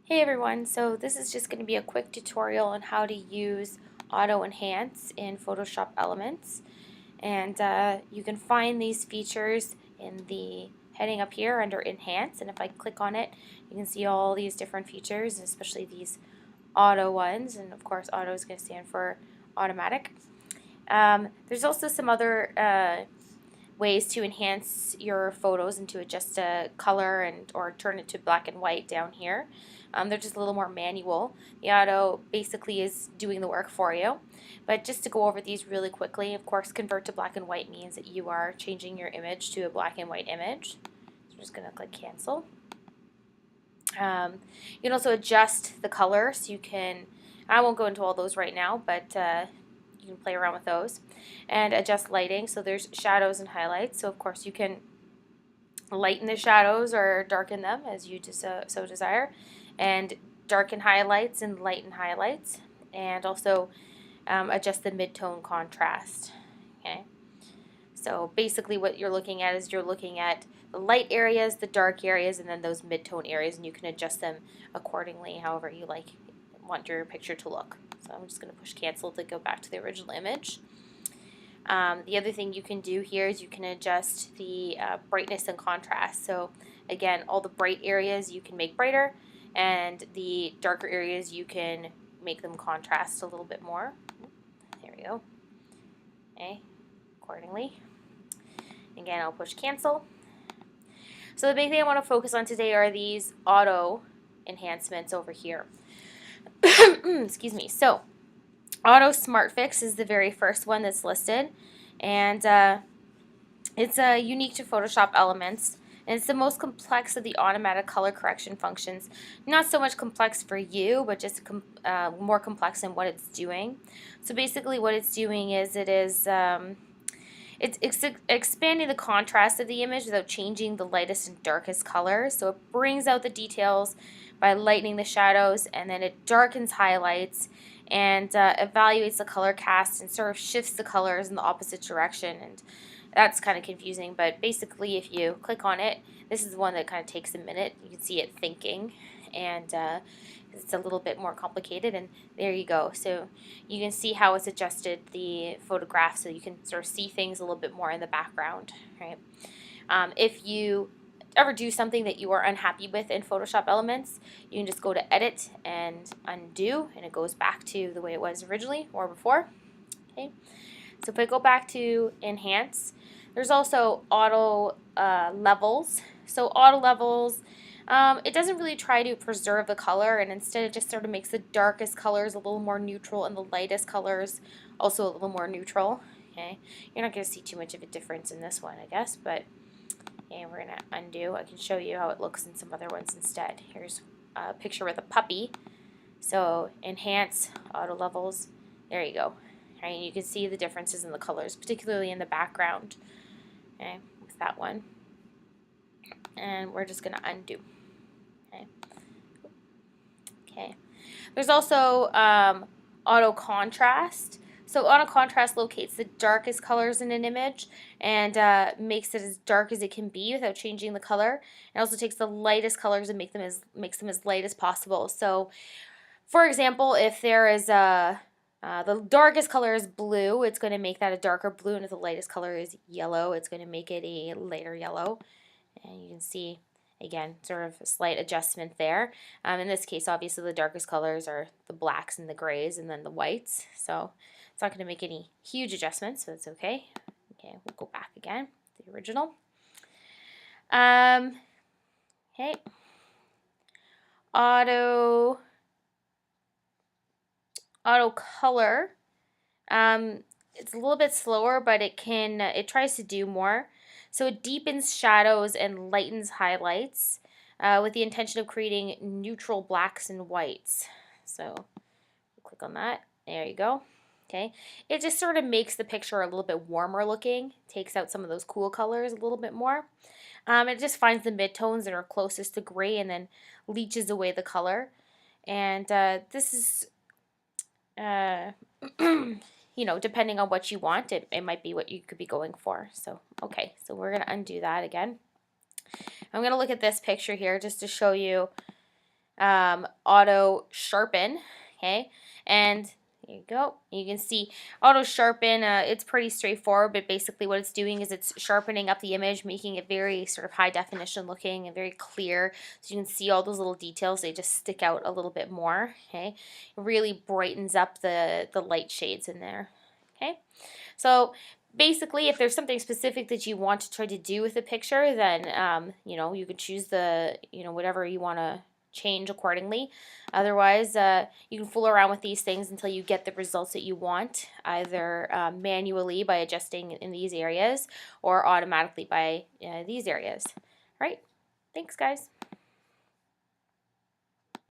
Hey everyone, so this is just going to be a quick tutorial on how to use Auto Enhance in Photoshop Elements. And you can find these features in the heading up here under Enhance, and if I click on it you can see all these different features, especially these auto ones, and of course auto is going to stand for automatic. There's also some other ways to enhance your photos and to adjust a color and or turn it to black and white down here. They're just a little more manual. The auto basically is doing the work for you. But just to go over these really quickly, of course, convert to black and white means that you are changing your image to a black and white image. So I'm just going to click cancel. You can also adjust the color, so you can, I won't go into all those right now, but you can play around with those. And adjust lighting, so there's shadows and highlights, so of course you can lighten the shadows or darken them as you so desire, and darken highlights and lighten highlights, and also adjust the mid-tone contrast. Okay, so basically what you're looking at is you're looking at the light areas, the dark areas, and then those mid-tone areas, and you can adjust them accordingly however you want your picture to look. So I'm just going to push cancel to go back to the original image. The other thing you can do here is you can adjust the brightness and contrast. So again, all the bright areas you can make brighter, and the darker areas you can make them contrast a little bit more. There we go. Okay, accordingly. Again, I'll push cancel. So the big thing I want to focus on today are these auto enhancements over here. Excuse me. So Auto Smart Fix is the very first one that's listed, and it's unique to Photoshop Elements, and it's the most complex of the automatic color correction functions. Not so much complex for you, but just more complex in what it's doing. So basically what it's doing is it's expanding the contrast of the image without changing the lightest and darkest colors. So it brings out the details by lightening the shadows, and then it darkens highlights and evaluates the color cast and sort of shifts the colors in the opposite direction. And that's kind of confusing, but basically if you click on it, this is the one that kind of takes a minute. You can see it thinking, and it's a little bit more complicated, and there you go. So you can see how it's adjusted the photograph so you can sort of see things a little bit more in the background, right? If you ever do something that you are unhappy with in Photoshop Elements, you can just go to Edit and Undo, and it goes back to the way it was originally or before. Okay. So if I go back to Enhance, there's also Auto Levels. So Auto Levels, it doesn't really try to preserve the color, and instead it just sort of makes the darkest colors a little more neutral and the lightest colors also a little more neutral. Okay, you're not going to see too much of a difference in this one, I guess, but okay, we're going to undo. I can show you how it looks in some other ones instead. Here's a picture with a puppy. So Enhance, Auto Levels, there you go. Right, you can see the differences in the colors, particularly in the background. Okay, with that one. And we're just going to undo. Okay. Okay. There's also auto contrast. So auto contrast locates the darkest colors in an image and makes it as dark as it can be without changing the color. It also takes the lightest colors and makes them as light as possible. So, for example, if there is the darkest color is blue, it's going to make that a darker blue, and if the lightest color is yellow, it's going to make it a lighter yellow. And you can see, again, sort of a slight adjustment there. In this case, obviously, the darkest colors are the blacks and the grays and then the whites. So it's not going to make any huge adjustments, so it's okay. Okay, we'll go back again to the original. Okay. Auto color. It's a little bit slower, but it tries to do more. So it deepens shadows and lightens highlights with the intention of creating neutral blacks and whites. So click on that. There you go. Okay. It just sort of makes the picture a little bit warmer looking, takes out some of those cool colors a little bit more. It just finds the midtones that are closest to gray and then leaches away the color. And this is you know, depending on what you want, it might be what you could be going for. So, okay, so we're going to undo that again. I'm going to look at this picture here just to show you auto sharpen, okay, and there you go. You can see auto sharpen, it's pretty straightforward, but basically what it's doing is it's sharpening up the image, making it very sort of high definition looking and very clear. So you can see all those little details, they just stick out a little bit more, okay. It really brightens up the light shades in there, okay. So basically, if there's something specific that you want to try to do with the picture, then you know, you can choose the, you know, whatever you want to change accordingly. Otherwise, you can fool around with these things until you get the results that you want, either manually by adjusting in these areas or automatically by these areas. All right, thanks guys.